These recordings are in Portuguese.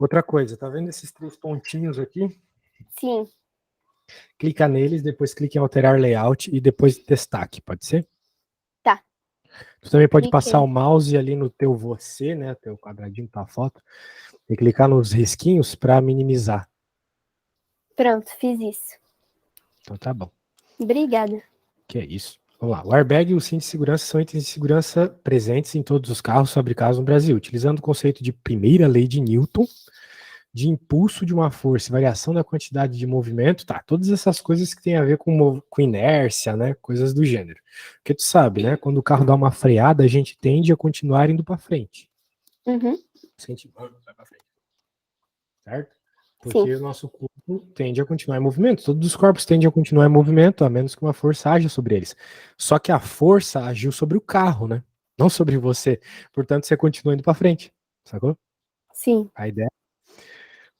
Outra coisa, tá vendo esses 3 pontinhos aqui? Sim. Clica neles, depois clica em alterar layout e depois destaque, pode ser? Tá. Tu também pode passar Cliquei. o mouse ali no teu você, né, teu quadradinho pra foto, e clicar nos risquinhos para minimizar. Pronto, fiz isso. Então tá bom. Obrigada. Que é isso. Vamos lá. O airbag e o cinto de segurança são itens de segurança presentes em todos os carros fabricados no Brasil, utilizando o conceito de primeira lei de Newton, de impulso de uma força, variação da quantidade de movimento, tá? Todas essas coisas que tem a ver com inércia, né? Coisas do gênero. Porque tu sabe, né? Quando o carro dá uma freada, a gente tende a continuar indo para frente. Uhum. Se a gente vai para frente. Certo? Sim. Porque o nosso corpo tende a continuar em movimento. Todos os corpos tendem a continuar em movimento, a menos que uma força haja sobre eles. Só que a força agiu sobre o carro, né? Não sobre você. Portanto, você continua indo para frente. Sacou? Sim. A ideia.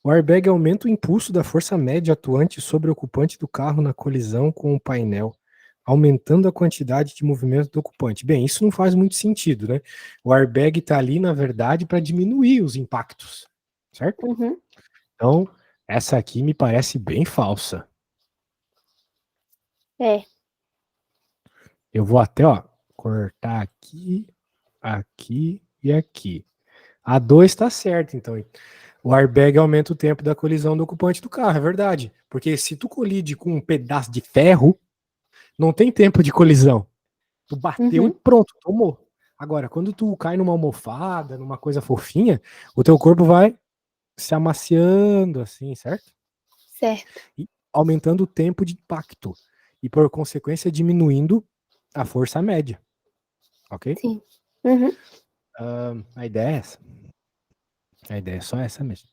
O airbag aumenta o impulso da força média atuante sobre o ocupante do carro na colisão com o painel, aumentando a quantidade de movimento do ocupante. Bem, isso não faz muito sentido, né? O airbag está ali, na verdade, para diminuir os impactos, certo? Uhum. Então, essa aqui me parece bem falsa. É. Eu vou até, ó, cortar aqui, aqui e aqui. A 2 está certa, então. O airbag aumenta o tempo da colisão do ocupante do carro, é verdade. Porque se tu colide com um pedaço de ferro, não tem tempo de colisão. Tu bateu e Uhum. pronto, tomou. Agora, quando tu cai numa almofada, numa coisa fofinha, o teu corpo vai se amaciando assim, certo? Certo. E aumentando o tempo de impacto. E por consequência diminuindo a força média. Ok? Sim. Uhum. A ideia é essa. A ideia é só essa mesmo.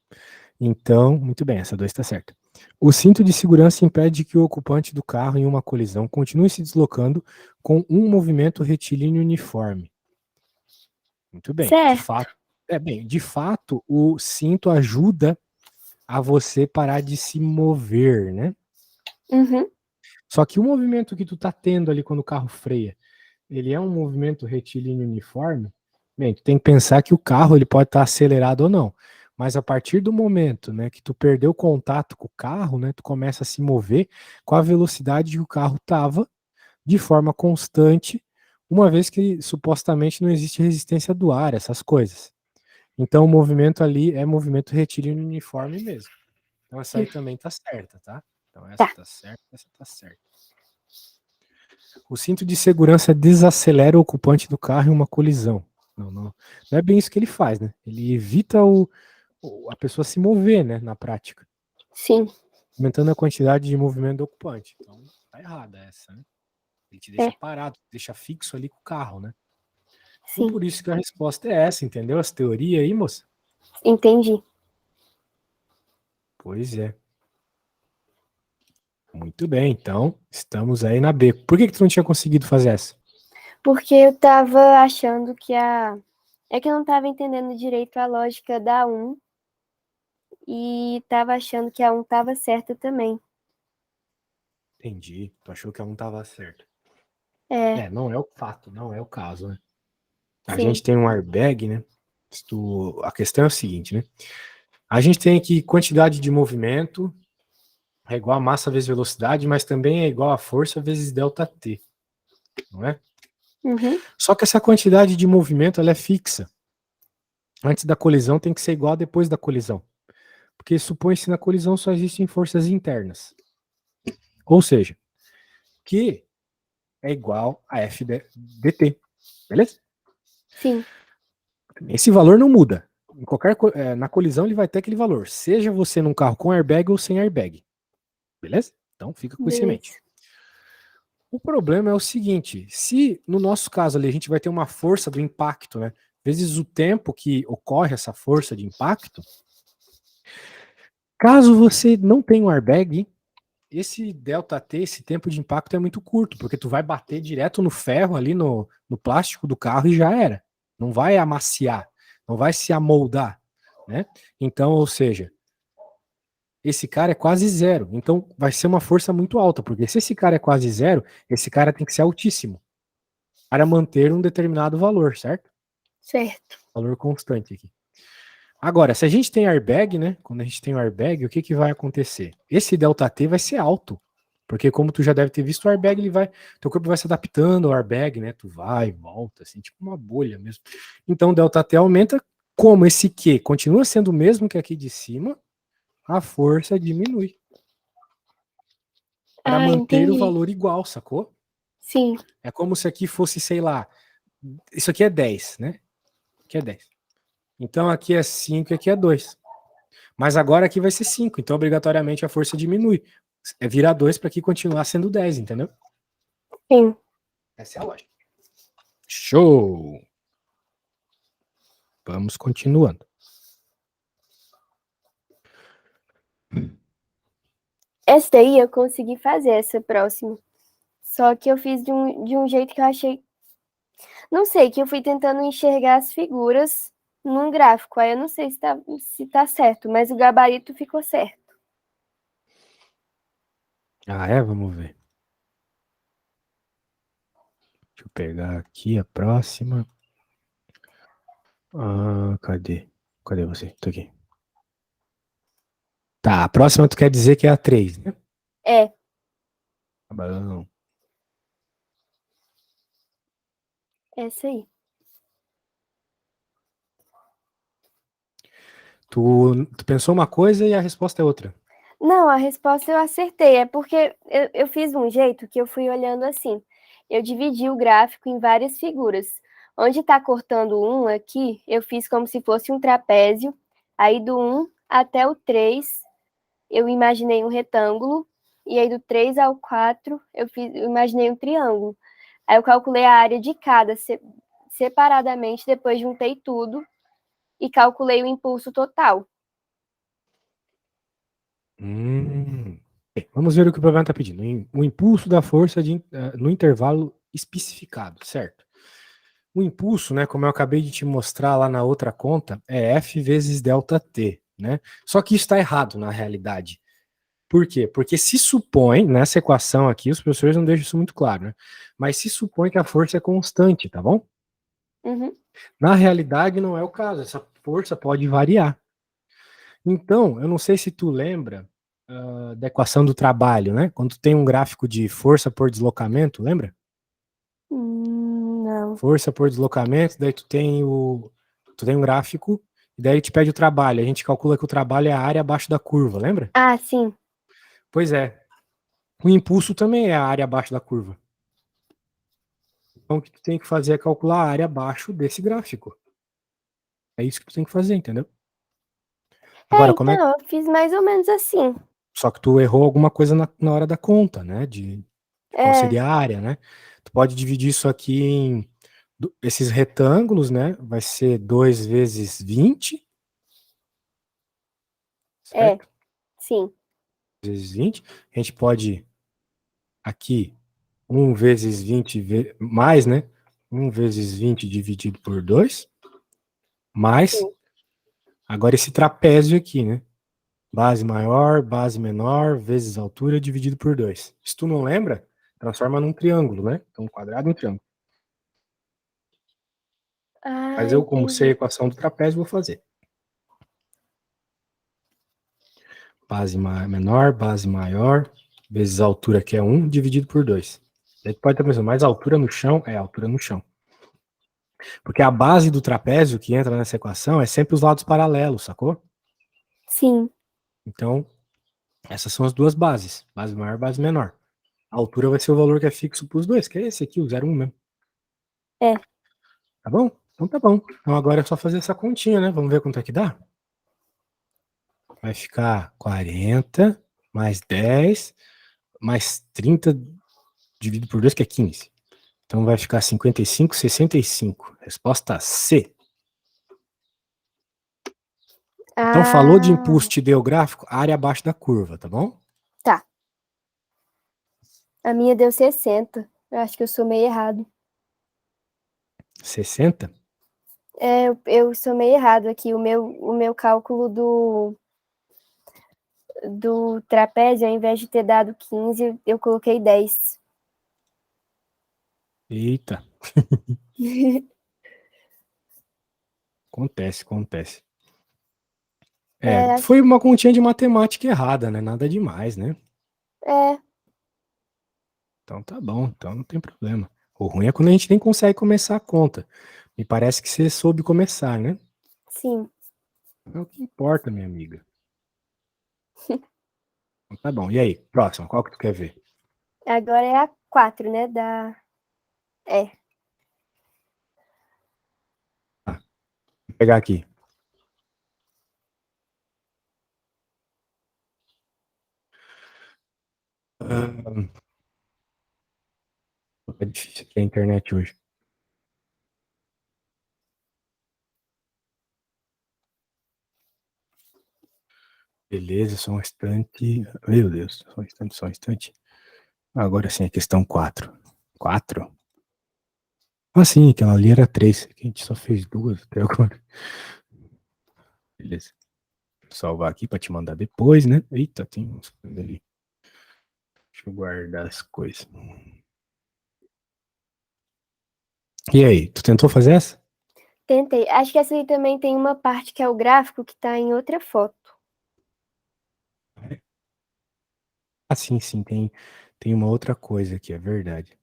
Então, muito bem, essa 2 está certa. O cinto de segurança impede que o ocupante do carro em uma colisão continue se deslocando com um movimento retilíneo uniforme. Muito bem, de Certo. fato. De fato, o cinto ajuda a você parar de se mover, né? Uhum. Só que o movimento que tu tá tendo ali quando o carro freia, ele é um movimento retilíneo uniforme? Bem, tu tem que pensar que o carro ele pode estar acelerado ou não. Mas a partir do momento, né, que tu perdeu contato com o carro, né, tu começa a se mover com a velocidade que o carro estava, de forma constante, uma vez que supostamente não existe resistência do ar, essas coisas. Então o movimento ali é movimento retilíneo uniforme mesmo. Então essa aí também tá certa, tá? Então essa Tá. tá certa, essa tá certa. O cinto de segurança desacelera o ocupante do carro em uma colisão. Não é bem isso que ele faz, né? Ele evita a pessoa se mover, né, na prática, Sim. aumentando a quantidade de movimento do ocupante. Então, tá errada essa, né? Ele te deixa É. parado, deixa fixo ali com o carro, né? E Sim. por isso que a resposta é essa, entendeu? Essa teoria aí, moça? Entendi. Pois é. Muito bem, então estamos aí na B. Por que tu não tinha conseguido fazer essa? Porque eu tava achando que a. É que eu não tava entendendo direito a lógica da 1 e tava achando que a 1 tava certa também. Entendi. Tu achou que ela não estava certa. É. Não é o fato, não é o caso, né? A Sim. gente tem um airbag, né? A questão é o seguinte, né? A gente tem aqui quantidade de movimento é igual a massa vezes velocidade, mas também é igual a força vezes ΔT, não é? Uhum. Só que essa quantidade de movimento ela é fixa. Antes da colisão tem que ser igual a depois da colisão. Porque supõe-se na colisão só existem forças internas. Ou seja, Q é igual a F dt. Beleza? Sim. Esse valor não muda. Na colisão ele vai ter aquele valor. Seja você num carro com airbag ou sem airbag. Beleza? Então fica com isso em mente. Beleza. O problema é o seguinte: se no nosso caso ali a gente vai ter uma força do impacto, né? Vezes o tempo que ocorre essa força de impacto, caso você não tenha um airbag, esse ΔT, esse tempo de impacto é muito curto, porque tu vai bater direto no ferro ali no plástico do carro e já era. Não vai amaciar, não vai se amoldar, né? Então, ou seja, esse cara é quase zero. Então vai ser uma força muito alta, porque se esse cara é quase zero, esse cara tem que ser altíssimo para manter um determinado valor, certo? Certo. Valor constante aqui. Agora, se a gente tem airbag, né? Quando a gente tem o airbag, o que que vai acontecer? Esse ΔT vai ser alto. Porque como tu já deve ter visto, o airbag, teu corpo vai se adaptando ao airbag, né? Tu vai e volta, assim, tipo uma bolha mesmo. Então, o ΔT aumenta, como esse Q continua sendo o mesmo que aqui de cima, a força diminui. Para manter o entendi. valor igual, sacou? Sim. É como se aqui fosse, sei lá, isso aqui é 10, né? Aqui é 10. Então aqui é 5 e aqui é 2. Mas agora aqui vai ser 5, então obrigatoriamente a força diminui. É virar 2 para aqui continuar sendo 10, entendeu? Sim. Essa é a lógica. Show! Vamos continuando. Essa daí eu consegui fazer, essa próxima. Só que eu fiz de um jeito que eu achei. Não sei, que eu fui tentando enxergar as figuras num gráfico. Aí eu não sei se tá certo, mas o gabarito ficou certo. Ah, é? Vamos ver. Deixa eu pegar aqui a próxima. Ah, cadê? Cadê você? Tô aqui. Tá, a próxima tu quer dizer que é a 3, né? É, Tá bom. essa aí. Tu pensou uma coisa e a resposta é outra. Não, a resposta eu acertei. É porque eu fiz de um jeito que eu fui olhando assim. Eu dividi o gráfico em várias figuras. Onde está cortando um aqui, eu fiz como se fosse um trapézio. Aí do 1 até o 3, eu imaginei um retângulo. E aí do 3 ao 4, eu imaginei um triângulo. Aí eu calculei a área de cada separadamente, depois juntei tudo e calculei o impulso total. Vamos ver o que o problema está pedindo. O impulso da força no intervalo especificado, certo? O impulso, né, como eu acabei de te mostrar lá na outra conta, é F vezes ΔT, né? Só que isso está errado na realidade. Por quê? Porque se supõe, nessa equação aqui, os professores não deixam isso muito claro, né? Mas se supõe que a força é constante, tá bom? Uhum. Na realidade, não é o caso. Essa força pode variar. Então, eu não sei se tu lembra da equação do trabalho, né? Quando tu tem um gráfico de força por deslocamento, lembra? Não. Força por deslocamento, daí tu tem um gráfico, e daí te pede o trabalho. A gente calcula que o trabalho é a área abaixo da curva, lembra? Ah, sim. Pois é. O impulso também é a área abaixo da curva. Então, o que tu tem que fazer é calcular a área abaixo desse gráfico. É isso que tu tem que fazer, entendeu? Agora, como é que. Então, eu fiz mais ou menos assim. Só que tu errou alguma coisa na hora da conta, né? De qual É, seria a área, né? Tu pode dividir isso aqui em esses retângulos, né? Vai ser 2 vezes 20, é, certo? sim. Vezes 20. A gente pode aqui 1 vezes 20 mais, né? 1 vezes 20 dividido por 2, mais Sim. agora esse trapézio aqui, né? Base maior, base menor, vezes altura dividido por 2. Se tu não lembra, transforma num triângulo, né? Então, um quadrado em um triângulo. Ah, Mas eu, como sei a entendi. equação do trapézio, vou fazer. Base menor, base maior, vezes a altura, que é 1, dividido por 2. Daí tu pode estar pensando, mas a altura no chão é a altura no chão. Porque a base do trapézio que entra nessa equação é sempre os lados paralelos, sacou? Sim. Então, essas são as duas bases. Base maior, base menor. A altura vai ser o valor que é fixo para os dois, que é esse aqui, o 0,1 mesmo. É. Tá bom? Então tá bom. Então agora é só fazer essa continha, né? Vamos ver quanto é que dá? Vai ficar 40 mais 10 mais 30 dividido por 2, que é 15. Então vai ficar 55, 65. Resposta C. Então falou de Ah, impulso te deu gráfico, área abaixo da curva, tá bom? tá. A minha deu 60. Eu acho que eu somei errado. 60? É, eu somei errado aqui. O meu cálculo do trapézio, ao invés de ter dado 15, eu coloquei 10. Eita, acontece, acontece. Foi uma continha de matemática errada, né? Nada demais, né? Então tá bom, então não tem problema. O ruim é quando a gente nem consegue começar a conta. Me parece que você soube começar, né? Sim. É o que importa, minha amiga. Então tá bom. E aí, próximo, qual que tu quer ver? Agora é a 4, né? Vou pegar aqui. É difícil aqui a internet hoje. Beleza, só um instante. Meu Deus, só um instante, só um instante. Agora sim, a questão 4. 4? Ah, sim, aquela ali era 3. A gente só fez 2 até agora. Beleza. Vou salvar aqui pra te mandar depois, né? Eita, tem umas coisas ali. Deixa eu guardar as coisas. E aí, tu tentou fazer essa? Tentei. Acho que essa aí também tem uma parte que é o gráfico que tá em outra foto. Ah, sim, tem uma outra coisa aqui, é verdade.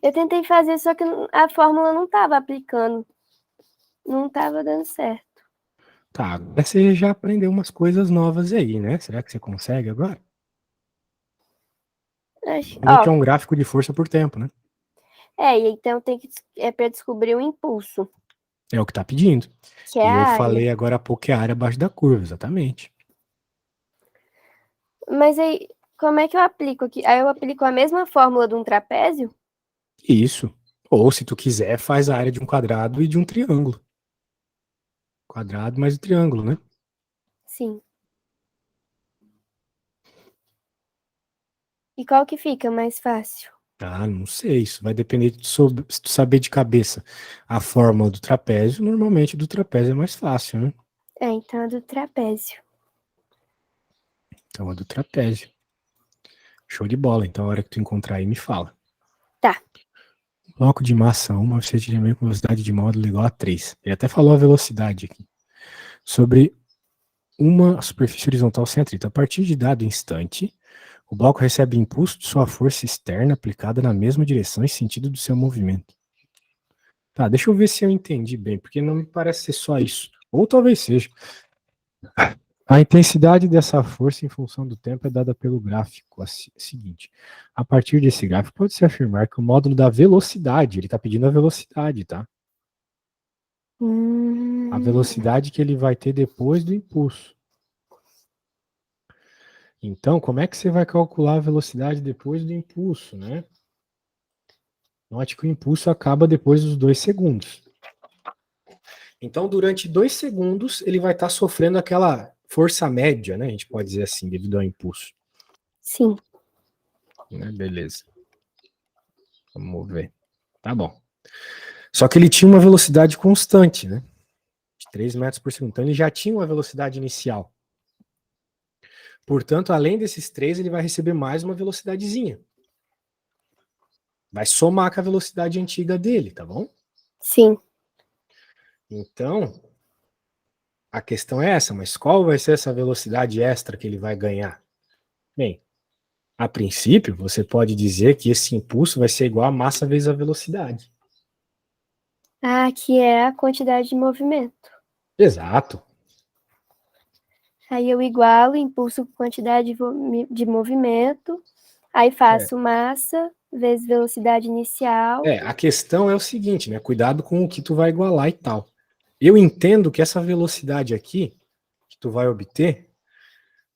Eu tentei fazer, só que a fórmula não tava aplicando. Não tava dando certo. Tá, agora você já aprendeu umas coisas novas aí, né? Será que você consegue agora? Realmente é um gráfico de força por tempo, né? E então é para descobrir o impulso, É o que tá pedindo. que é E a eu área. falei agora há pouco que é a área abaixo da curva, exatamente. Mas aí, como é que eu aplico aqui? Aí eu aplico a mesma fórmula de um trapézio? Isso. Ou, se tu quiser, faz a área de um quadrado e de um triângulo. Quadrado mais o triângulo, né? Sim. E qual que fica mais fácil? Ah, não sei. Isso vai depender de se tu saber de cabeça a fórmula do trapézio. Normalmente do trapézio é mais fácil, né? Então a do trapézio. Então a do trapézio. Show de bola. Então a hora que tu encontrar aí, me fala. Tá. Bloco de massa 1, você tinha com velocidade de módulo igual a 3. Ele até falou a velocidade aqui. Sobre uma superfície horizontal sem atrito. A partir de dado instante, o bloco recebe impulso de sua força externa aplicada na mesma direção e sentido do seu movimento. Tá, deixa eu ver se eu entendi bem, porque não me parece ser só isso. Ou talvez seja. A intensidade dessa força em função do tempo é dada pelo gráfico seguinte. A partir desse gráfico, pode-se afirmar que o módulo da velocidade, ele está pedindo a velocidade, tá? A velocidade que ele vai ter depois do impulso. Então, como é que você vai calcular a velocidade depois do impulso, né? Note que o impulso acaba depois dos 2 segundos. Então, durante 2 segundos, ele vai estar sofrendo aquela força média, né? A gente pode dizer assim, devido ao impulso. Sim. Beleza. Vamos ver. Tá bom. Só que ele tinha uma velocidade constante, né? De 3 metros por segundo. Então, ele já tinha uma velocidade inicial. Portanto, além desses 3, ele vai receber mais uma velocidadezinha. Vai somar com a velocidade antiga dele, tá bom? Sim. Então, a questão é essa, mas qual vai ser essa velocidade extra que ele vai ganhar? Bem, a princípio, você pode dizer que esse impulso vai ser igual a massa vezes a velocidade. Que é a quantidade de movimento. Exato. Aí eu igualo impulso com quantidade de movimento, aí faço massa vezes velocidade inicial. A questão é o seguinte, né? Cuidado com o que tu vai igualar e tal. Eu entendo que essa velocidade aqui, que tu vai obter,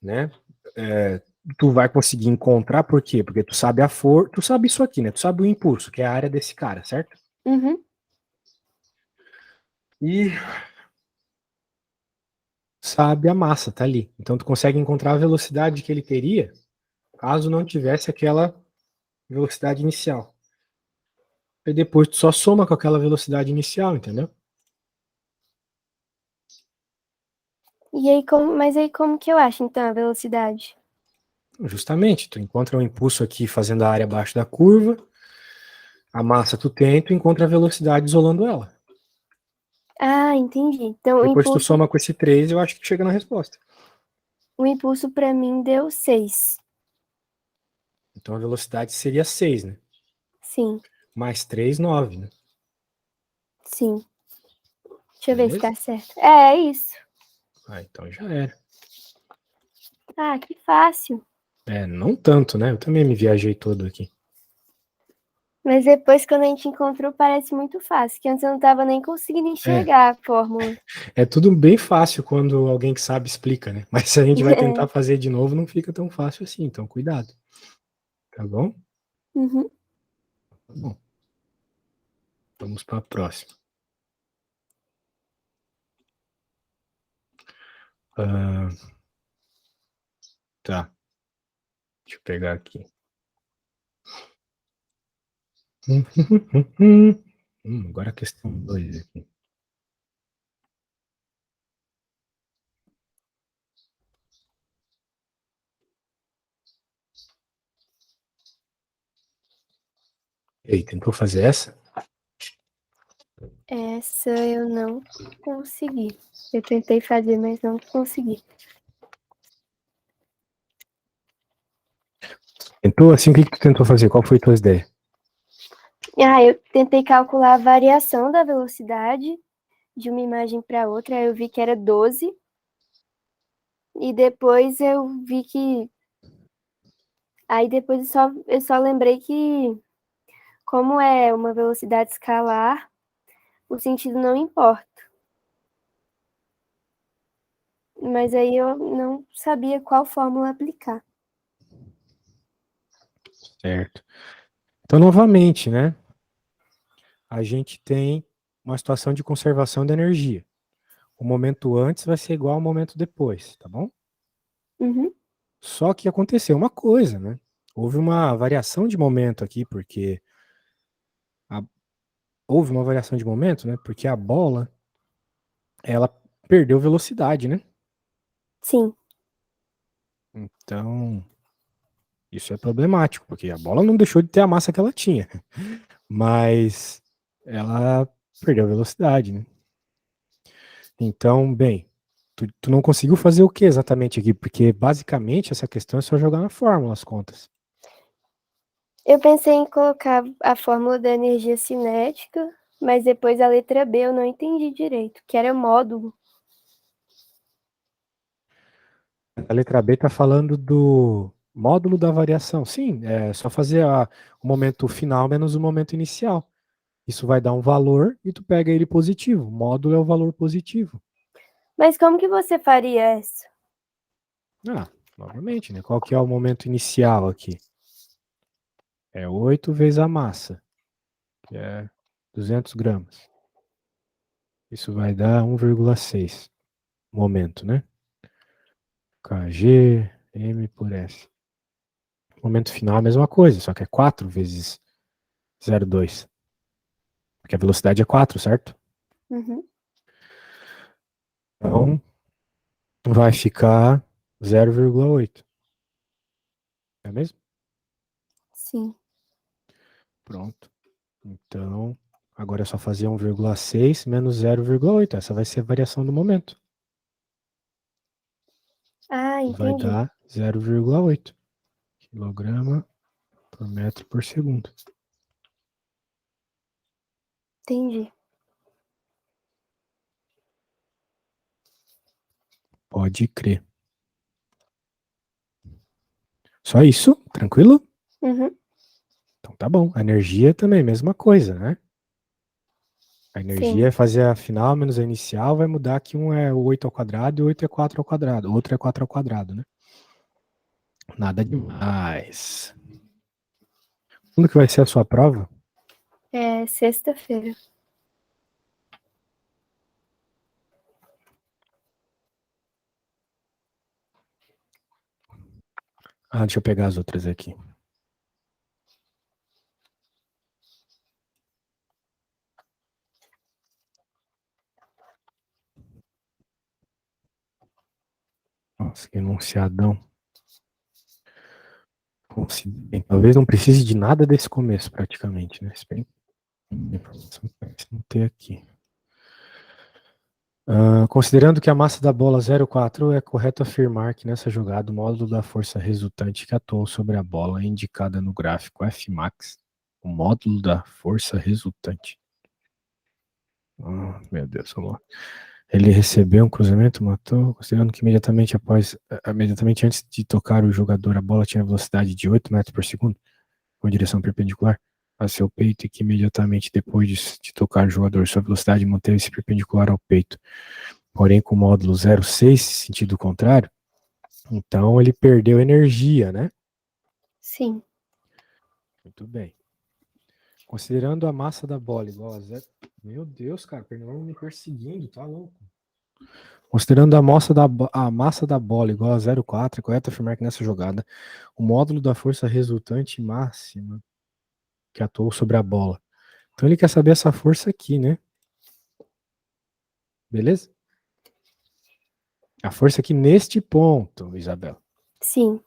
né? Tu vai conseguir encontrar, por quê? Porque tu sabe tu sabe isso aqui, né? Tu sabe o impulso, que é a área desse cara, certo? Uhum. E sabe a massa, tá ali. Então tu consegue encontrar a velocidade que ele teria caso não tivesse aquela velocidade inicial. E depois tu só soma com aquela velocidade inicial, entendeu? E aí, mas aí como que eu acho, então, a velocidade? Justamente, tu encontra o impulso aqui fazendo a área abaixo da curva, a massa tu tem, tu encontra a velocidade isolando ela. Ah, entendi. Então Depois tu soma com esse 3, eu acho que chega na resposta. o impulso para mim deu 6. Então a velocidade seria 6, né? Sim, Mais 3, 9, né? sim. Deixa eu ver se Beleza? tá certo. É isso. Ah, então já era. Ah, que fácil. Não tanto, né? Eu também me viajei todo aqui. Mas depois, quando a gente encontrou, parece muito fácil, que antes eu não tava nem conseguindo É, enxergar a fórmula. é tudo bem fácil quando alguém que sabe explica, né? Mas se a gente vai tentar É. fazer de novo, não fica tão fácil assim, então cuidado. Tá bom? Uhum. Tá bom. Vamos para a próxima. Ah, tá. Deixa eu pegar aqui. Agora a questão 2 aqui. E aí, tentou fazer essa? Essa eu não consegui. Eu tentei fazer, mas não consegui. Tentou? Assim, o que tu tentou fazer? Qual foi a tua ideia? Ah, eu tentei calcular a variação da velocidade de uma imagem para outra, aí eu vi que era 12. E depois eu vi que. Aí depois eu só lembrei que, como é uma velocidade escalar, o sentido não importa. Mas aí eu não sabia qual fórmula aplicar. Certo. Então, novamente, né? A gente tem uma situação de conservação de energia. O momento antes vai ser igual ao momento depois, tá bom? Uhum. Só que aconteceu uma coisa, né? Houve uma variação de momento aqui, porque a- houve uma variação de momento, né? Porque a bola, ela perdeu velocidade, né? Sim. Então, isso é problemático, porque a bola não deixou de ter a massa que ela tinha, mas ela perdeu velocidade, né? Então, bem, tu não conseguiu fazer o que exatamente aqui? Porque basicamente essa questão é só jogar na fórmula as contas. Eu pensei em colocar a fórmula da energia cinética, mas depois a letra B eu não entendi direito, que era módulo. A letra B está falando do módulo da variação. Sim, é só fazer o momento final menos o momento inicial. Isso vai dar um valor e tu pega ele positivo. O módulo é o valor positivo. Mas como que você faria essa? Novamente, né? Qual que é o momento inicial aqui? É 8 vezes a massa, que é 200 gramas. Isso vai dar 1,6 momento, né? Kg, m por s. Momento final é a mesma coisa, só que é 4 vezes 0,2. Porque a velocidade é 4, certo? Uhum. Então, vai ficar 0,8. É mesmo? Sim. Pronto. Então, agora é só fazer 1,6 menos 0,8. Essa vai ser a variação do momento. Ah, Vai entendi. dar 0,8 quilograma por metro por segundo. Entendi. Pode crer. Só isso? Tranquilo? Uhum. Então tá bom. A energia também, mesma coisa, né? A energia Sim. é fazer a final menos a inicial, vai mudar que um é 8 ao quadrado e o outro é 4 ao quadrado. O outro é 4 ao quadrado, né? Nada demais. Quando que vai ser a sua prova? É sexta-feira. Deixa eu pegar as outras aqui. Nossa, que enunciadão. Bem, talvez não precise de nada desse começo, praticamente, né? Se bem, informação que parece não ter aqui. Considerando que a massa da bola 0,4, é correto afirmar que nessa jogada o módulo da força resultante que atuou sobre a bola é indicada no gráfico Fmax. O módulo da força resultante. Meu Deus, vamos lá. Ele recebeu um cruzamento, matou, considerando que imediatamente antes de tocar o jogador, a bola tinha velocidade de 8 metros por segundo, com direção perpendicular a seu peito, e que imediatamente depois de tocar o jogador, sua velocidade manteve-se perpendicular ao peito, porém com o módulo 0,6, sentido contrário, então ele perdeu energia, né? Sim. Muito bem. Considerando a massa da bola igual a zero... Meu Deus, cara, o Pernambuco me perseguindo, tá louco. Considerando a massa da bola igual a 0,4, é correto afirmar que nessa jogada o módulo da força resultante máxima que atuou sobre a bola. Então ele quer saber essa força aqui, né? Beleza? A força aqui neste ponto, Isabela. Sim.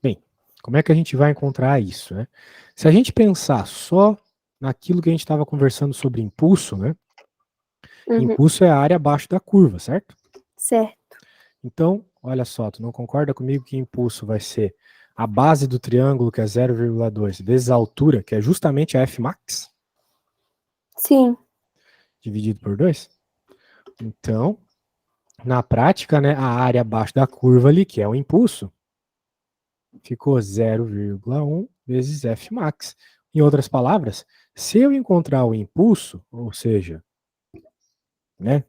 Bem, como é que a gente vai encontrar isso, né? Se a gente pensar só naquilo que a gente estava conversando sobre impulso, né? Uhum. Impulso é a área abaixo da curva, certo? Certo. Então, olha só, tu não concorda comigo que impulso vai ser a base do triângulo, que é 0,2, vezes a altura, que é justamente a Fmax, Sim. dividido por 2? Então, na prática, né, a área abaixo da curva ali, que é o impulso, ficou 0,1 vezes Fmax. Em outras palavras, se eu encontrar o impulso, ou seja, né,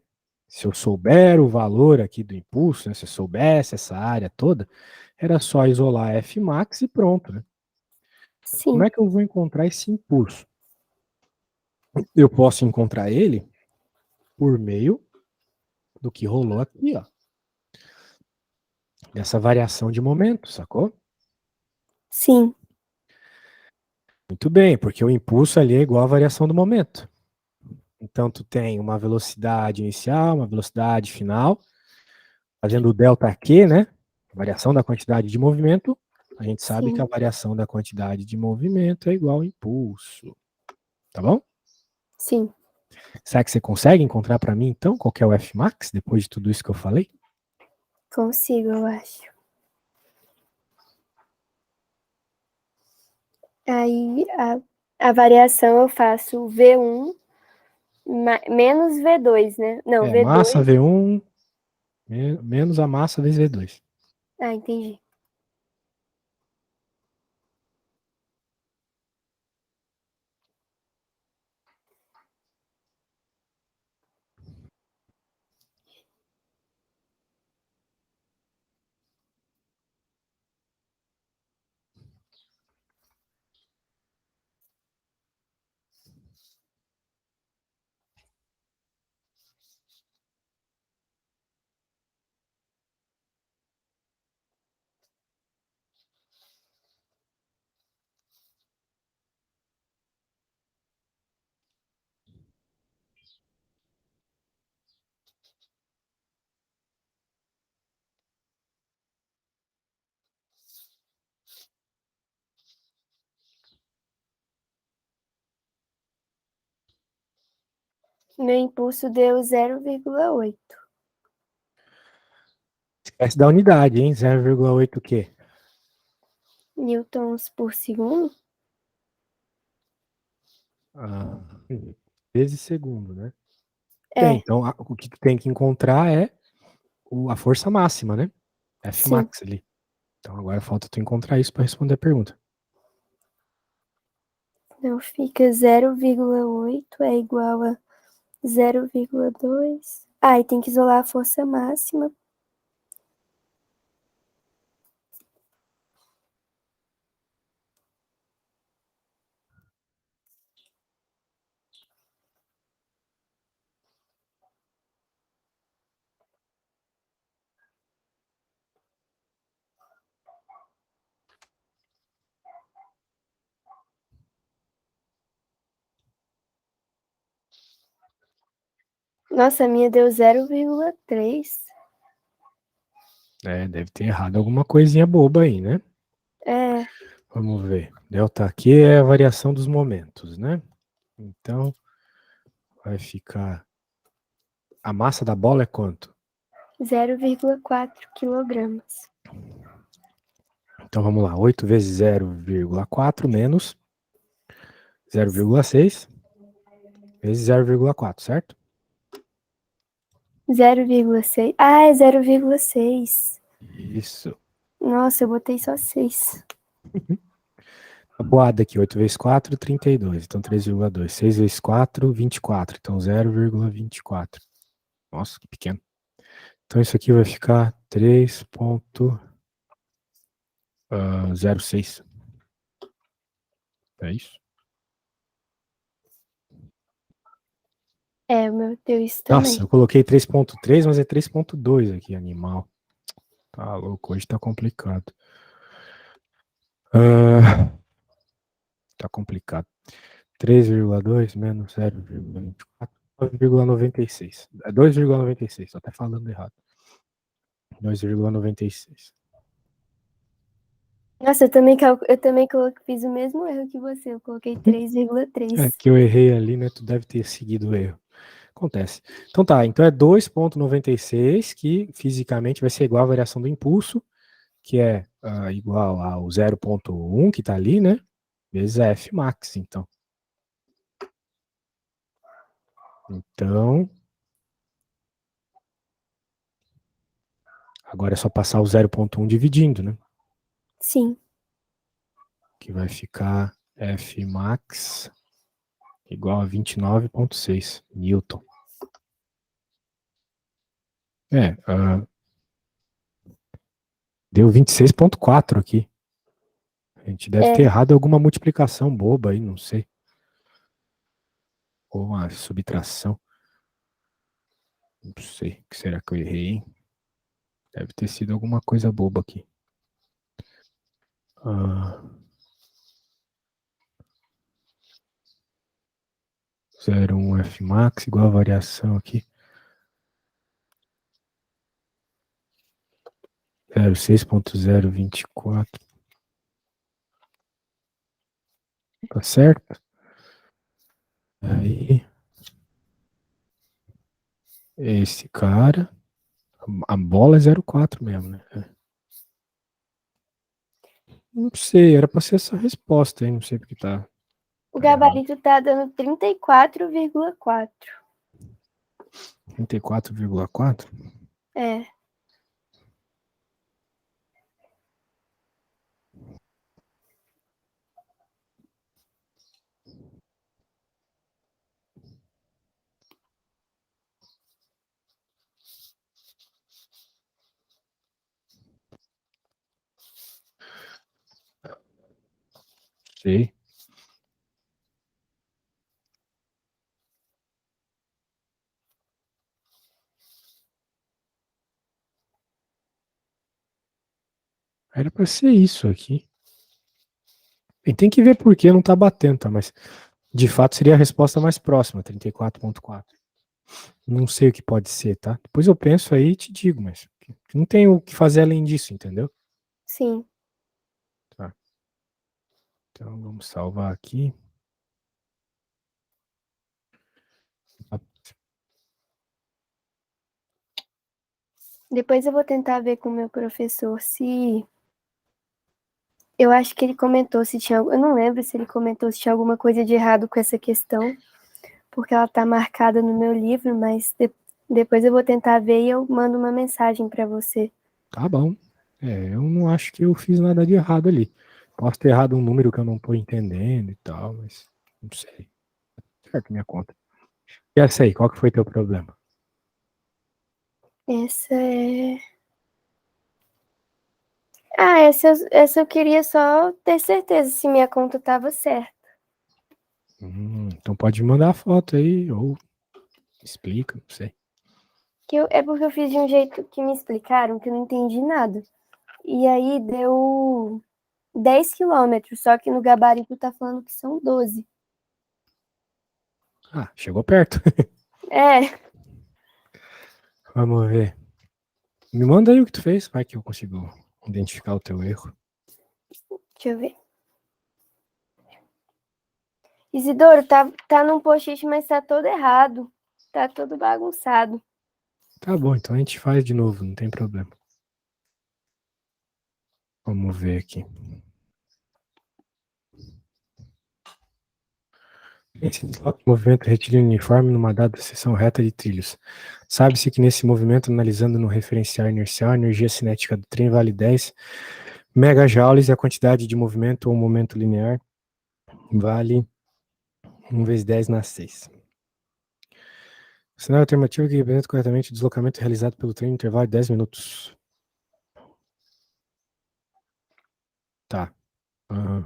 se eu souber o valor aqui do impulso, né, se eu soubesse essa área toda, era só isolar Fmax e pronto, né? Como Sim. é que eu vou encontrar esse impulso? Eu posso encontrar ele por meio do que rolou aqui, ó. Dessa variação de momento, sacou? Sim. Muito bem, porque o impulso ali é igual à variação do momento. Então, tu tem uma velocidade inicial, uma velocidade final, fazendo o delta Q, né? Variação da quantidade de movimento. A gente sabe que Sim. a variação da quantidade de movimento é igual ao impulso. Tá bom? Sim. Será que você consegue encontrar para mim, então, qual que é o Fmax, depois de tudo isso que eu falei? Consigo, eu acho. Aí a variação eu faço V1 menos V2, né? Não, É, massa V2. V1 menos a massa vezes V2. Ah, entendi. Meu impulso deu 0,8 Esquece da unidade, hein? 0,8 o quê? newtons por segundo. Ah, vezes segundo, né? Bem, É, então o que tu tem que encontrar é a força máxima, né? sim. Fmax ali. Então agora falta tu encontrar isso para responder a pergunta. Então fica 0,8 é igual a 0,2. Ah, e tem que isolar a força máxima. Nossa, a minha deu 0,3. É, deve ter errado alguma coisinha boba aí, né? É, Vamos ver. Delta Q é a variação dos momentos, né? Então vai ficar A massa da bola é quanto? 0,4 quilogramas. Então vamos lá, 8 vezes 0,4 menos 0,6 vezes 0,4, certo? 0,6. Ah, é 0,6. Isso. Nossa, eu botei só 6. Tabuada aqui, 8 vezes 4, 32. Então 3,2. 6 vezes 4, 24. Então 0,24. Nossa, que pequeno. Então isso aqui vai ficar 3,06. É isso? É, o meu deu isso Nossa, também. eu coloquei 3,3, mas é 3,2 aqui, animal. Tá louco, hoje tá complicado. Tá complicado. 3,2 menos 0,24, 2,96. É 2,96, tô até falando errado. 2,96. Nossa, eu também fiz o mesmo erro que você. Eu coloquei 3,3. É que eu errei ali, né? Tu deve ter seguido o erro. Acontece. Então tá, então é 2,96, que fisicamente vai ser igual à variação do impulso, que é igual ao 0,1 que tá ali, né? Vezes a Fmax, então. Então, agora é só passar o 0,1 dividindo, né? Sim. Que vai ficar Fmax igual a 29,6 Newton. Deu 26,4 aqui. A gente deve ter É. errado alguma multiplicação boba aí, não sei. Ou uma subtração. Não sei. O que será que eu errei, hein? Deve ter sido alguma coisa boba aqui. 0,1 Fmax igual a variação aqui. 0,6.024. Tá certo? Aí, esse cara. A bola é 0,4 mesmo, né? Não sei, era pra ser essa resposta aí, não sei porque tá O errado. gabarito tá dando 34,4. 34,4? É. Sei. Era pra ser isso aqui. E tem que ver por que não tá batendo, tá? Mas de fato seria a resposta mais próxima, 34,4. Não sei o que pode ser, tá? Depois eu penso aí e te digo, mas não tem o que fazer além disso, entendeu? Sim. Tá. Então vamos salvar aqui. Depois eu vou tentar ver com o meu professor se. Eu acho que ele comentou se tinha. Eu não lembro se ele comentou se tinha alguma coisa de errado com essa questão, porque ela tá marcada no meu livro, mas depois eu vou tentar ver e eu mando uma mensagem para você. Tá bom. Eu não acho que eu fiz nada de errado ali. Posso ter errado um número que eu não tô entendendo e tal, mas não sei. Certo, minha conta. E essa aí, qual que foi teu problema? Essa é. Ah, essa eu queria só ter certeza se minha conta tava certa. Então pode me mandar a foto aí, ou explica, não sei. É porque eu fiz de um jeito que me explicaram que eu não entendi nada. E aí deu 10 quilômetros, só que no gabarito tá falando que são 12. Ah, chegou perto. É, Vamos ver. Me manda aí o que tu fez, vai que eu consigo identificar o teu erro. deixa eu ver. Isidoro, tá num post-it, mas tá todo errado. Tá todo bagunçado. Tá bom, então a gente faz de novo, não tem problema. Vamos ver aqui. Esse movimento retilíneo uniforme numa dada seção reta de trilhos. Sabe-se que nesse movimento, analisando no referencial inercial, a energia cinética do trem vale 10 megajoules e a quantidade de movimento ou momento linear vale 1 vezes 10 na 6. O cenário alternativo que representa corretamente o deslocamento realizado pelo trem no intervalo de 10 minutos. Tá. Uhum.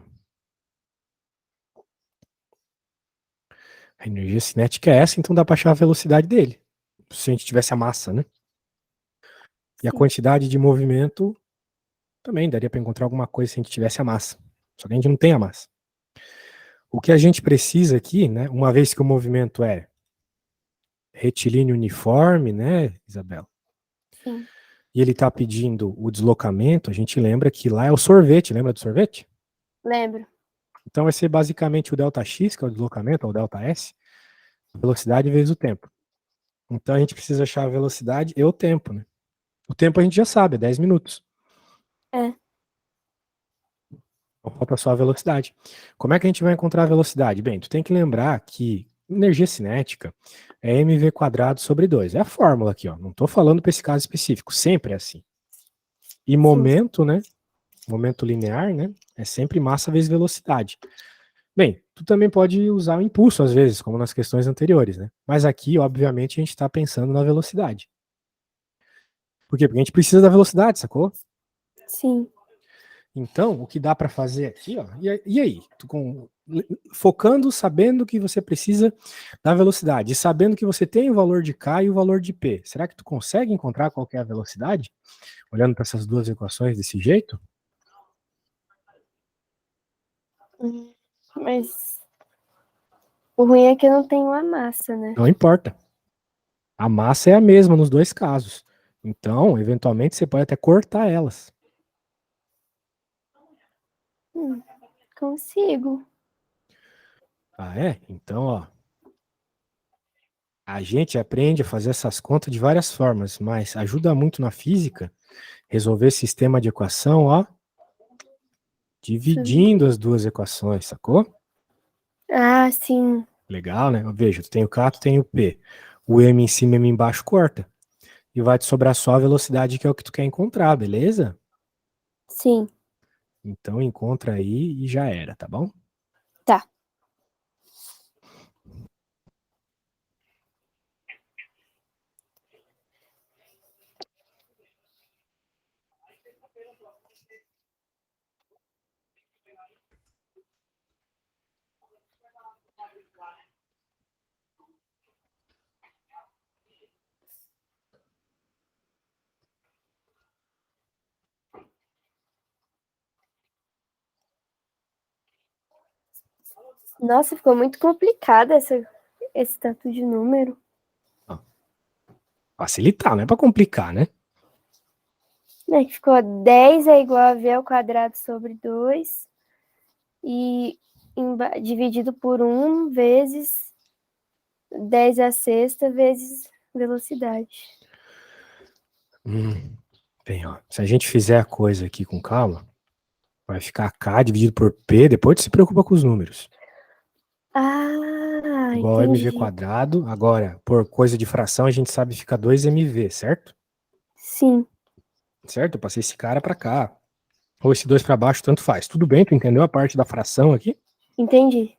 A energia cinética é essa, então dá para achar a velocidade dele. Se a gente tivesse a massa, né? E a Sim. quantidade de movimento também daria para encontrar alguma coisa se a gente tivesse a massa. Só que a gente não tem a massa. O que a gente precisa aqui, né? Uma vez que o movimento é retilíneo uniforme, né, Isabela? Sim. E ele está pedindo o deslocamento, a gente lembra que lá é o sorvete, lembra do sorvete? Lembro. Então vai ser basicamente o ΔX, que é o deslocamento, ou o ΔS, velocidade vezes o tempo. Então a gente precisa achar a velocidade e o tempo, né? O tempo a gente já sabe, é 10 minutos. É. Então falta só a velocidade. Como é que a gente vai encontrar a velocidade? Bem, tu tem que lembrar que energia cinética é mv quadrado sobre 2. É a fórmula aqui, ó. Não estou falando para esse caso específico, sempre é assim. E momento, né? Momento linear, né? É sempre massa vezes velocidade. Bem, tu também pode usar o impulso às vezes, como nas questões anteriores, né? Mas aqui, obviamente, a gente está pensando na velocidade. Por quê? Porque a gente precisa da velocidade, sacou? Sim. Então, o que dá para fazer aqui, ó, e aí? Focando, sabendo que você precisa da velocidade, e sabendo que você tem o valor de K e o valor de P, será que tu consegue encontrar qual que é a velocidade? Olhando para essas duas equações desse jeito? Mas o ruim é que eu não tenho a massa, né? Não importa. A massa é a mesma nos dois casos. Então, eventualmente, você pode até cortar elas. Consigo. Ah, é? Então, ó. A gente aprende a fazer essas contas de várias formas, mas ajuda muito na física resolver sistema de equação, ó, dividindo as duas equações, sacou? Ah, sim. Legal, né? Veja, tu tem o K, tu tem o P. O M em cima e M embaixo corta. E vai te sobrar só a velocidade que é o que tu quer encontrar, beleza? Sim. Então encontra aí e já era, tá bom? Tá. Nossa, ficou muito complicada esse tanto de número. Ó, facilitar, não é pra complicar, né? Né, que ficou 10 é igual a v ao quadrado sobre 2 e dividido por 1 vezes 10 à sexta vezes velocidade. Bem, ó, se a gente fizer a coisa aqui com calma, vai ficar K dividido por P, depois tu se preocupa com os números. Ah, Igual a mv entendi. quadrado. Agora, por coisa de fração, a gente sabe que fica 2mv, certo? Sim, Certo? Eu passei esse cara para cá. Ou esse 2 para baixo, tanto faz. Tudo bem, tu entendeu a parte da fração aqui? entendi.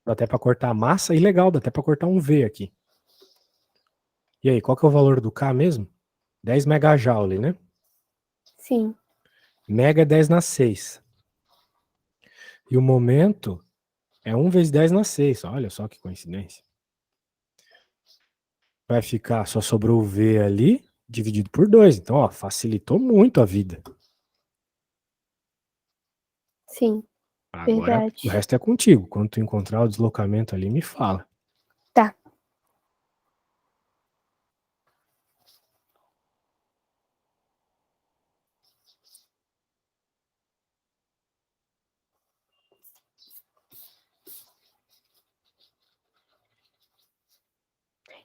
Dá até para cortar a massa e legal, dá até para cortar um V aqui. E aí, qual que é o valor do K mesmo? 10 megajoule, né? Sim, Mega é 10 na 6. E o momento é 1 vezes 10 na 6. Olha só que coincidência. Vai ficar, só sobrou o V ali, dividido por 2. Então, ó, facilitou muito a vida. sim, Agora, o verdade. resto é contigo. Quando tu encontrar o deslocamento ali, me fala. Tá.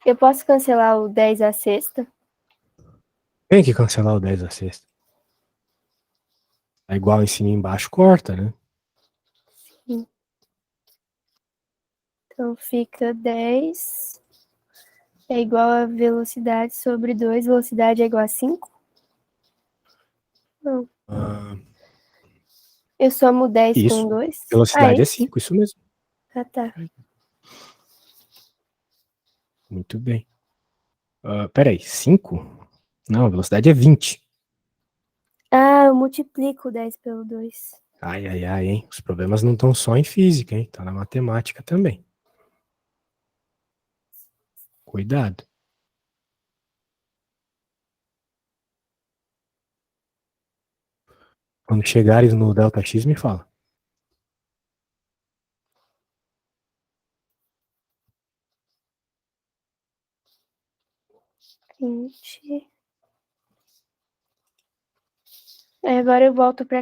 Eu posso cancelar o 10 à sexta? Tem que cancelar o 10 à sexta. É igual em cima e embaixo, corta, né? Então fica 10 é igual a velocidade sobre 2. Velocidade é igual a 5? Não. Eu somo 10 com Isso. 2? Ah, é Velocidade é isso? 5, isso mesmo. Ah, tá. Muito bem. Peraí, 5? Não, a velocidade é 20. Ah, eu multiplico 10 pelo 2. Ai, ai, ai, hein? Os problemas não estão só em física, hein? Tá na matemática também. Cuidado. Quando chegares no delta X, me fala. 20. Agora eu volto para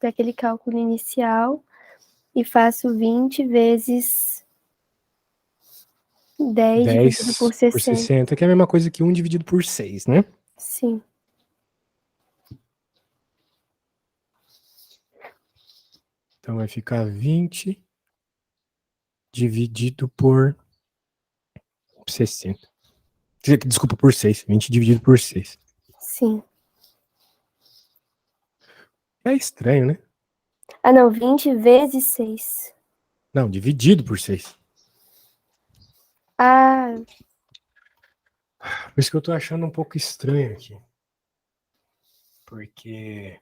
aquele cálculo inicial e faço 20 vezes 10 dividido 10 por por 60. 60, que é a mesma coisa que 1 dividido por 6, né? Sim. Então vai ficar 20 dividido por 60. Desculpa, por 6. 20 dividido por 6. Sim. É estranho, né? Ah, não, 20 vezes 6. Não, dividido por 6. Ah, Por isso que eu tô achando um pouco estranho aqui. Porque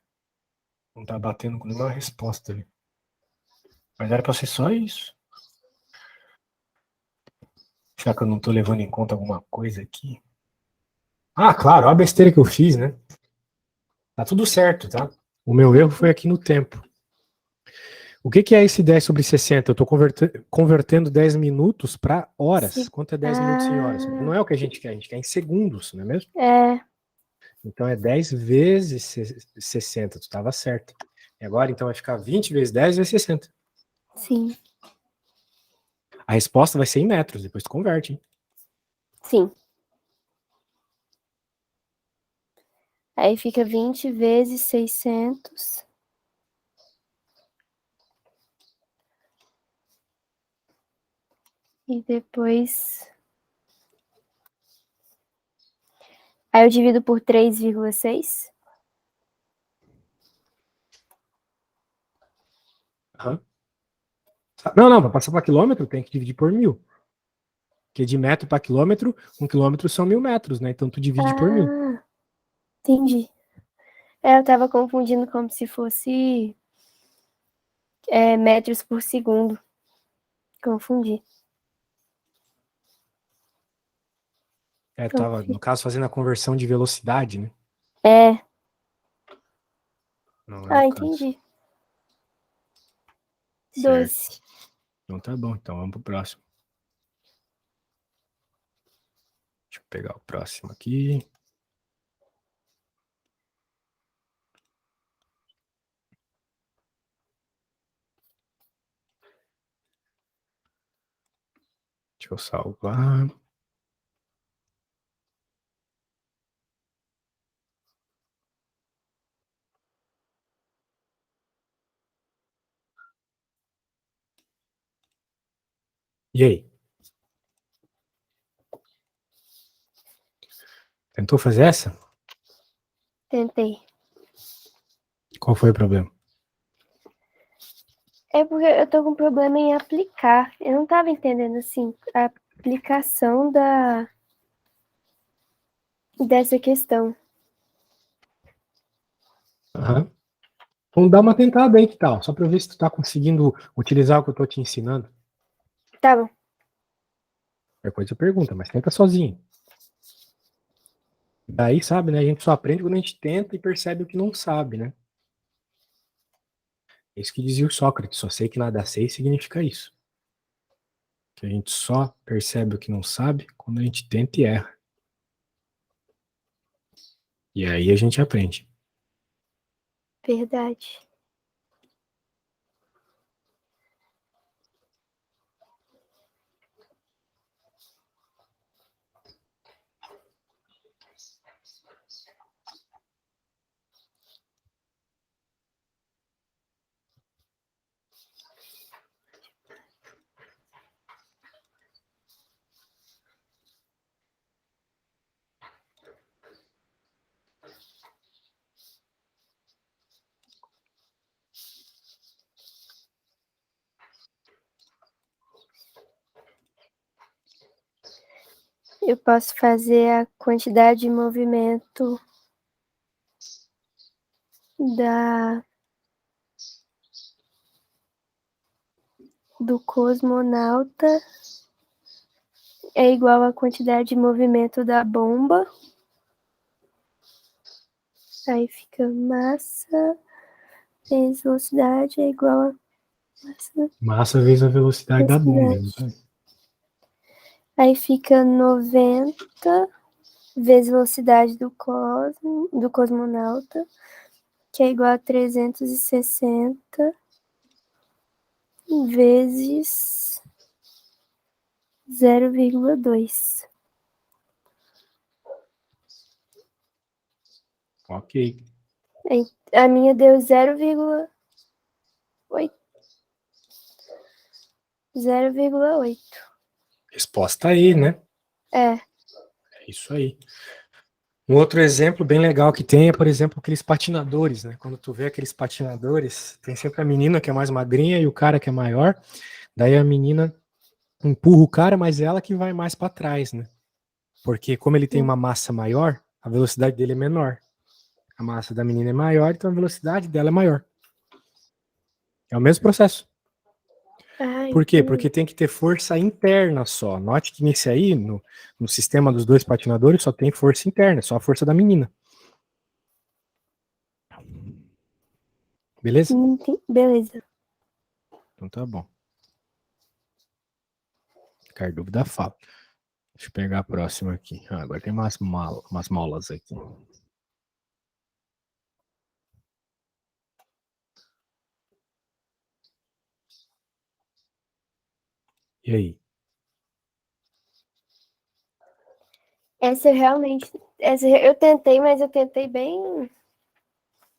não tá batendo com nenhuma resposta ali. Mas era pra ser só isso. Será que eu não tô levando em conta alguma coisa aqui? Ah, claro, olha a besteira que eu fiz, né? Tá tudo certo, tá? O meu erro foi aqui no tempo. O que é esse 10 sobre 60? Eu estou convertendo 10 minutos para horas. Quanto é 10 minutos em horas? Não é o que a gente quer em segundos, não é mesmo? é. Então é 10 vezes 60, tu estava certo. E agora então vai ficar 20 vezes 10 vezes 60. Sim. A resposta vai ser em metros, depois tu converte, hein? Sim. Aí fica 20 vezes 600. E depois. Aí eu divido por 3,6. Uhum. Não, para passar para quilômetro tem que dividir por 1000. Porque de metro para quilômetro, 1 quilômetro são 1000 metros, né? Então tu divide por 1000. Ah, entendi. Eu tava confundindo como se fosse metros por segundo. Confundi. Então, Tava, no caso, fazendo a conversão de velocidade, né? é. Não é o Ah, caso. entendi. Certo. 12. Então tá bom, então vamos pro próximo. Deixa eu pegar o próximo aqui. Deixa eu salvar. E aí? Tentou fazer essa? Tentei. Qual foi o problema? É porque eu tô com problema em aplicar. Eu não tava entendendo, assim, a aplicação dessa questão. Aham. Vamos dar uma tentada aí, que tal? Só para ver se tu tá conseguindo utilizar o que eu tô te ensinando. Tá bom. Depois você pergunta, mas tenta sozinho. Daí, sabe, né? A gente só aprende quando a gente tenta e percebe o que não sabe, né? É isso que dizia o Sócrates, só sei que nada sei significa isso. Que a gente só percebe o que não sabe quando a gente tenta e erra. E aí a gente aprende. Verdade. Eu posso fazer a quantidade de movimento do cosmonauta é igual à quantidade de movimento da bomba. Aí fica massa vezes velocidade é igual a Massa vezes a velocidade da bomba. Aí fica 90 vezes velocidade do cosmonauta, que é igual a 360 vezes 0,2. Ok. A minha deu 0,8. 0,8. Resposta aí, né? É. É isso aí. Um outro exemplo bem legal que tem é, por exemplo, aqueles patinadores, né? Quando tu vê aqueles patinadores, tem sempre a menina que é mais magrinha e o cara que é maior. Daí a menina empurra o cara, mas ela que vai mais para trás, né? Porque como ele tem uma massa maior, a velocidade dele é menor. A massa da menina é maior, então a velocidade dela é maior. É o mesmo processo. Por quê? Porque tem que ter força interna só. Note que nesse aí, no sistema dos dois patinadores, só tem força interna, só a força da menina. Beleza? Beleza. Então tá bom. Qualquer dúvida, fala. Deixa eu pegar a próxima aqui. Agora tem umas molas aqui. E aí? Essa eu tentei, mas eu tentei bem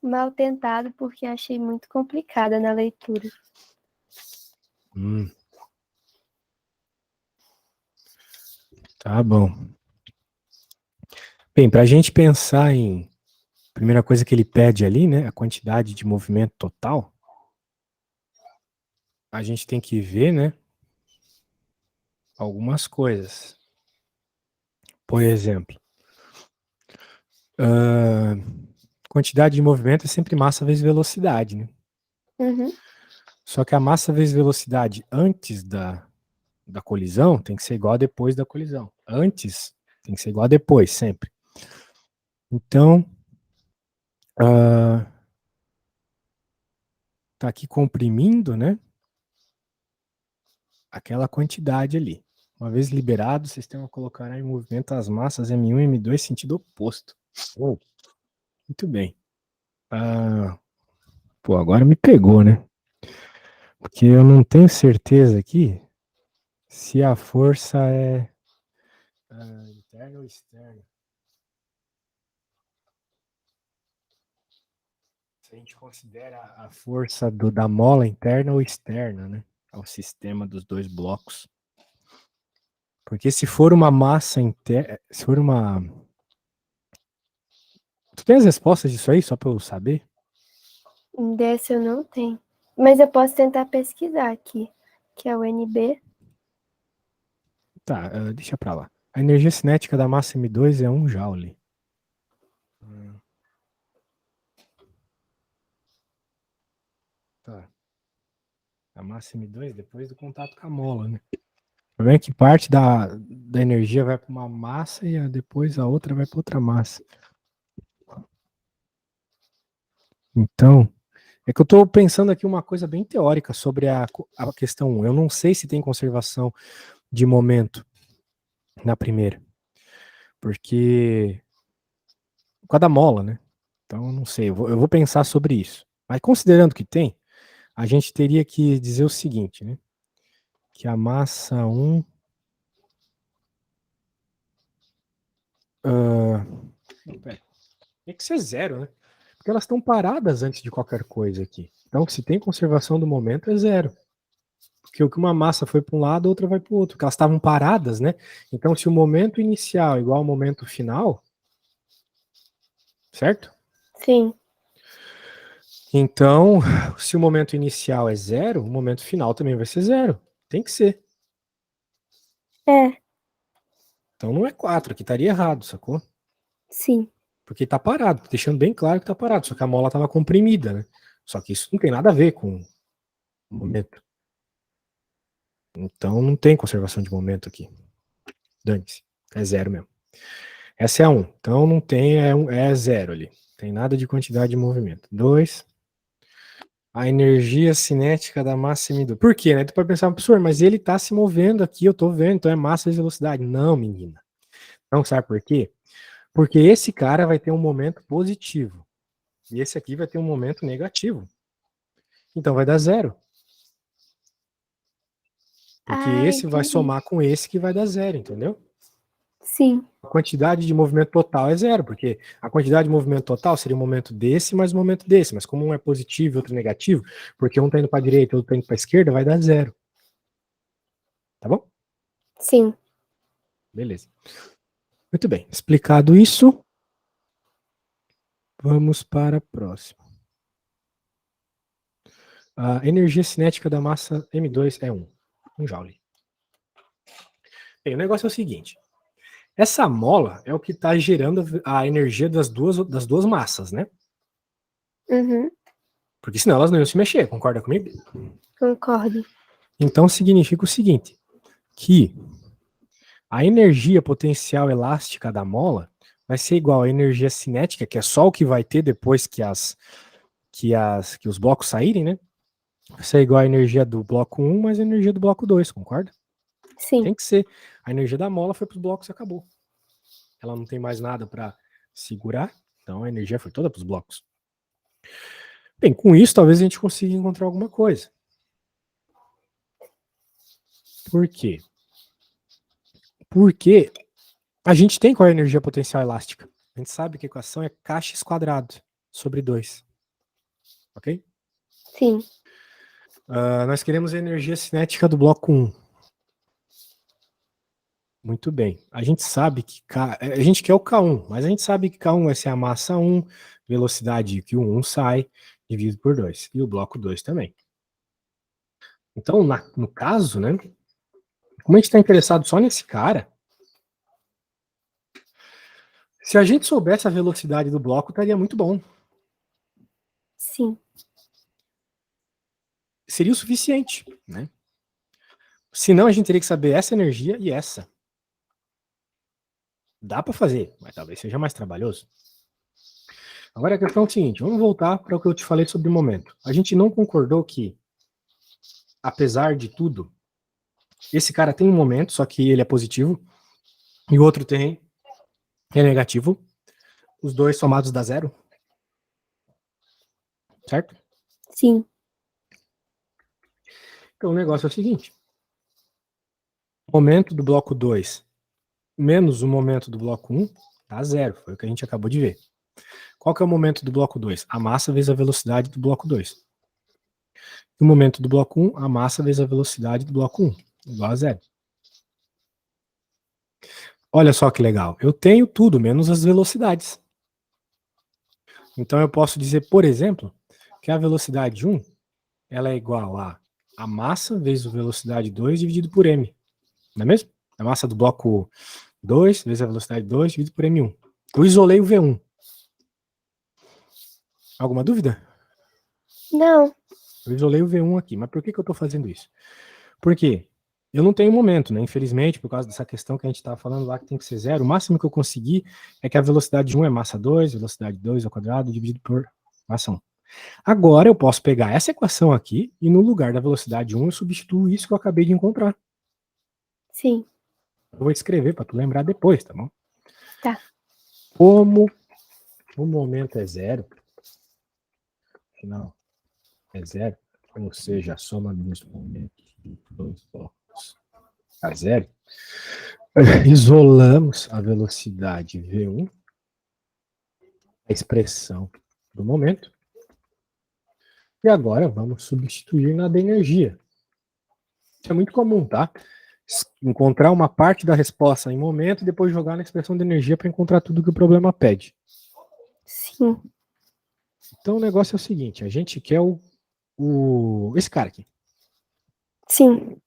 mal tentado, porque achei muito complicada na leitura. Tá bom. Bem, para a gente pensar em primeira coisa que ele pede ali, né, a quantidade de movimento total, a gente tem que ver, né, algumas coisas. Por exemplo, quantidade de movimento é sempre massa vezes velocidade, né? Uhum. Só que a massa vezes velocidade antes da colisão tem que ser igual a depois da colisão. Antes tem que ser igual a depois, sempre. Então, tá aqui comprimindo, né? Aquela quantidade ali. Uma vez liberado, o sistema colocará em movimento as massas M1 e M2 sentido oposto. Muito bem. Pô, agora me pegou, né? Porque eu não tenho certeza aqui se a força é interna ou externa. Se a gente considera a força da mola interna ou externa, né? Ao sistema dos dois blocos. Porque se for uma massa interna, se for uma... Tu tem as respostas disso aí, só para eu saber? Dessa eu não tenho. Mas eu posso tentar pesquisar aqui, que é o NB. Tá, deixa pra lá. A energia cinética da massa M2 é 1 joule. Tá. A massa M2 depois do contato com a mola, né? O problema é que parte da energia vai para uma massa e depois a outra vai para outra massa. Então, é que eu estou pensando aqui uma coisa bem teórica sobre a questão 1. Eu não sei se tem conservação de momento na primeira. Porque... por causa da mola, né? Então, eu não sei. Eu vou pensar sobre isso. Mas considerando que tem, a gente teria que dizer o seguinte, né? Que a massa 1... tem que ser zero, né? Porque elas estão paradas antes de qualquer coisa aqui. Então, se tem conservação do momento, é zero. Porque o que uma massa foi para um lado, a outra vai para o outro. Porque elas estavam paradas, né? Então, se o momento inicial é igual ao momento final, certo? Sim. Então, se o momento inicial é zero, o momento final também vai ser zero. Tem que ser. É. Então não é 4, aqui estaria errado, sacou? Sim. Porque tá parado, deixando bem claro que tá parado, só que a mola estava comprimida, né? Só que isso não tem nada a ver com o momento. Então não tem conservação de momento aqui. Dane-se. É 0 mesmo. Essa é a 1. Então não tem, é 0 ali. Não tem nada de quantidade de movimento. 2. A energia cinética da massa M2. Por quê, né? Tu pode pensar, professor, mas ele tá se movendo aqui, eu tô vendo, então é massa vezes velocidade. Não, menina. Não, sabe por quê? Porque esse cara vai ter um momento positivo. E esse aqui vai ter um momento negativo. Então vai dar 0. Porque esse vai Entendi. somar com esse que vai dar 0, entendeu? Sim. A quantidade de movimento total é 0, porque a quantidade de movimento total seria o momento desse mais o momento desse, mas como um é positivo e outro é negativo, porque um está indo para a direita e outro está indo para a esquerda, vai dar 0. Tá bom? Sim. Beleza. Muito bem. Explicado isso, vamos para a próxima. A energia cinética da massa M2 é 1 joule. Bem, o negócio é o seguinte. Essa mola é o que está gerando a energia das duas massas, né? Uhum. Porque senão elas não iam se mexer, concorda comigo? Concordo. Então significa o seguinte, que a energia potencial elástica da mola vai ser igual à energia cinética, que é só o que vai ter depois que os blocos saírem, né? Vai ser igual à energia do bloco 1 mais a energia do bloco 2, concorda? Sim. Tem que ser. A energia da mola foi para os blocos e acabou. Ela não tem mais nada para segurar, então a energia foi toda para os blocos. Bem, com isso talvez a gente consiga encontrar alguma coisa. Por quê? Porque a gente tem qual é a energia potencial elástica. A gente sabe que a equação é kx² sobre 2. Ok? Sim. Nós queremos a energia cinética do bloco 1. Muito bem. A gente sabe que a gente quer o K1, mas a gente sabe que K1 vai ser a massa 1, velocidade que o 1 sai, dividido por 2. E o bloco 2 também. Então, no caso, né? Como a gente está interessado só nesse cara, se a gente soubesse a velocidade do bloco, estaria muito bom. Sim. Seria o suficiente, né? Senão a gente teria que saber essa energia e essa. Dá para fazer, mas talvez seja mais trabalhoso. Agora a questão é o seguinte, vamos voltar para o que eu te falei sobre o momento. A gente não concordou que, apesar de tudo, esse cara tem um momento, só que ele é positivo, e o outro é negativo. Os dois somados dá 0. Certo? Sim. Então o negócio é o seguinte. O momento do bloco 2 menos o momento do bloco 1 dá 0. Foi o que a gente acabou de ver. Qual que é o momento do bloco 2? A massa vezes a velocidade do bloco 2. No momento do bloco 1, a massa vezes a velocidade do bloco 1, igual a 0. Olha só que legal. Eu tenho tudo, menos as velocidades. Então eu posso dizer, por exemplo, que a velocidade 1 ela é igual a massa vezes a velocidade 2 dividido por m. Não é mesmo? A massa do bloco 2 vezes a velocidade 2 dividido por m1. Eu isolei o V1. Alguma dúvida? Não. Eu isolei o V1 aqui. Mas por que eu estou fazendo isso? Porque eu não tenho momento, né? Infelizmente, por causa dessa questão que a gente estava falando lá, que tem que ser 0, o máximo que eu consegui é que a velocidade 1 é massa 2, velocidade 2 ao quadrado, dividido por massa 1. Agora eu posso pegar essa equação aqui e no lugar da velocidade 1 eu substituo isso que eu acabei de encontrar. Sim. Eu vou escrever para tu lembrar depois, tá bom? Tá. Como o momento é 0, final é 0, ou seja, a soma dos momentos dos dois blocos é 0, isolamos a velocidade V1, a expressão do momento, e agora vamos substituir na da energia. Isso é muito comum, tá? Encontrar uma parte da resposta em momento e depois jogar na expressão de energia para encontrar tudo que o problema pede. Sim. Então o negócio é o seguinte, a gente quer esse cara aqui. Sim.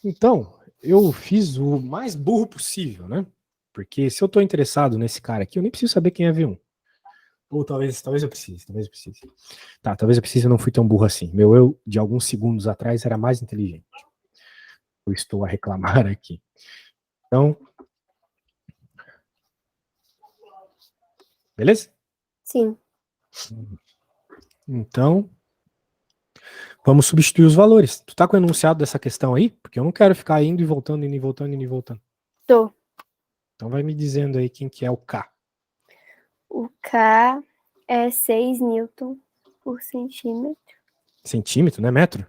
Então, eu fiz o mais burro possível, né? porque se eu tô interessado nesse cara aqui, eu nem preciso saber quem é V1. Ou talvez eu precise. Tá, talvez eu precise, eu não fui tão burro assim. Meu eu, de alguns segundos atrás, era mais inteligente. Eu estou a reclamar aqui. Então, beleza? Sim. Então, vamos substituir os valores. Tu tá com o enunciado dessa questão aí? Porque eu não quero ficar indo e voltando, indo e voltando, indo e voltando. Tô. Então vai me dizendo aí quem que é o K. O K é 6 newton por centímetro. Centímetro, né? Metro?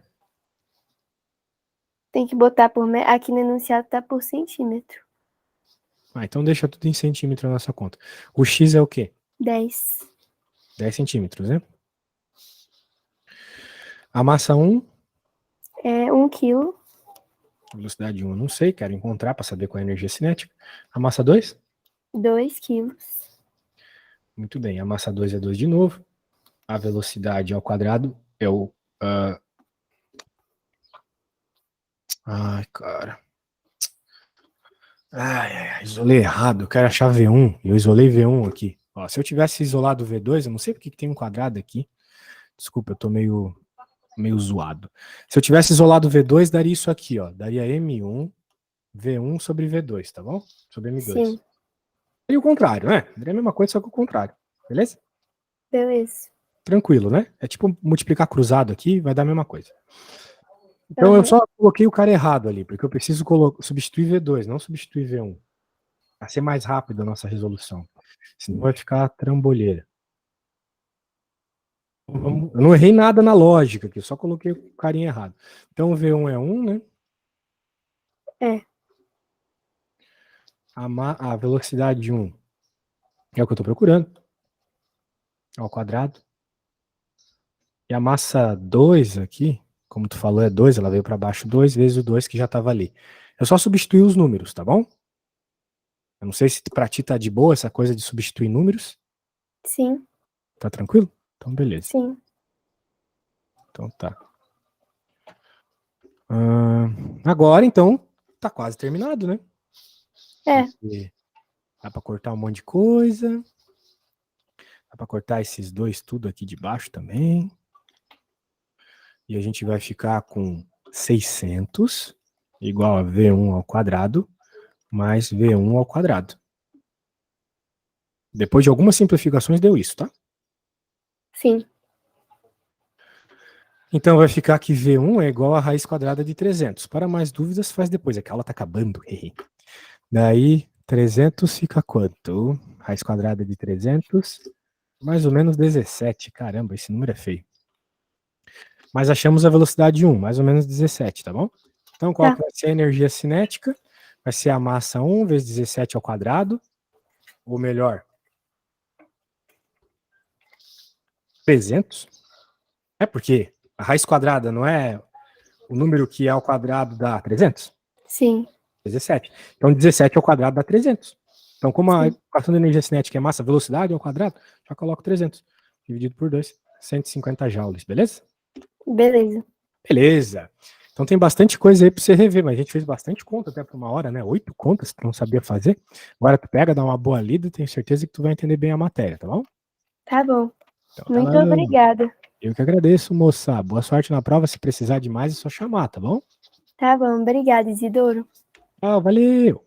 Tem que botar por... Aqui no enunciado tá por centímetro. Ah, então deixa tudo em centímetro na nossa conta. O X é o quê? 10. 10 centímetros, né? A massa 1, É 1 quilo. velocidade 1 eu não sei, quero encontrar para saber qual é a energia cinética. A massa 2? 2 quilos. Muito bem, a massa 2 é 2 de novo. A velocidade ao quadrado é o... Ai, cara. Isolei errado, eu quero achar V1, e eu isolei V1 aqui. Ó, se eu tivesse isolado V2, eu não sei porque que tem um quadrado aqui. Desculpa, eu tô meio zoado. Se eu tivesse isolado V2, daria isso aqui, ó. Daria M1, V1 sobre V2, tá bom? Sobre M2. Sim. E o contrário, né? Daria a mesma coisa, só que o contrário. Beleza? Beleza. Tranquilo, né? É tipo multiplicar cruzado aqui, vai dar a mesma coisa. Então eu só coloquei o cara errado ali, porque eu preciso substituir V2, não substituir V1. Para ser mais rápido a nossa resolução. Senão vai ficar trambolheira. Eu não errei nada na lógica aqui, eu só coloquei o carinha errado. Então o V1 é 1, né? É. A velocidade de 1 é o que eu estou procurando. Ao quadrado. E a massa 2 aqui, como tu falou, é 2, ela veio para baixo 2 vezes o 2 que já estava ali. Eu só substituí os números, tá bom? Eu não sei se pra ti tá de boa essa coisa de substituir números. Sim. Tá tranquilo? Então beleza. Sim. Então tá. Agora, então, tá quase terminado, né? É. Porque dá pra cortar um monte de coisa. Dá pra cortar esses dois tudo aqui de baixo também. E a gente vai ficar com 600 igual a V1 ao quadrado mais V1 ao quadrado. Depois de algumas simplificações deu isso, tá? Sim. Então vai ficar que V1 é igual a raiz quadrada de 300. Para mais dúvidas, faz depois. É que a aula tá acabando. Daí, 300 fica quanto? Raiz quadrada de 300, mais ou menos 17. Caramba, esse número é feio. Mas achamos a velocidade 1, mais ou menos 17, tá bom? Então, qual que vai ser a energia cinética? Vai ser a massa 1 vezes 17 ao quadrado. Ou melhor, 300. É porque a raiz quadrada não é o número que é ao quadrado dá 300? Sim. 17. Então, 17 ao quadrado dá 300. Então, como a equação de energia cinética é massa, velocidade ao quadrado, já coloco 300. Dividido por 2, 150 joules, beleza? Beleza. Beleza. Então tem bastante coisa aí para você rever, mas a gente fez bastante conta até por uma hora, né? 8 contas que tu não sabia fazer. Agora tu pega, dá uma boa lida e tenho certeza que tu vai entender bem a matéria, tá bom? Tá bom. Então, muito obrigada. Eu que agradeço, moça. Boa sorte na prova. Se precisar de mais, é só chamar, tá bom? Tá bom. Obrigada, Isidoro. Valeu!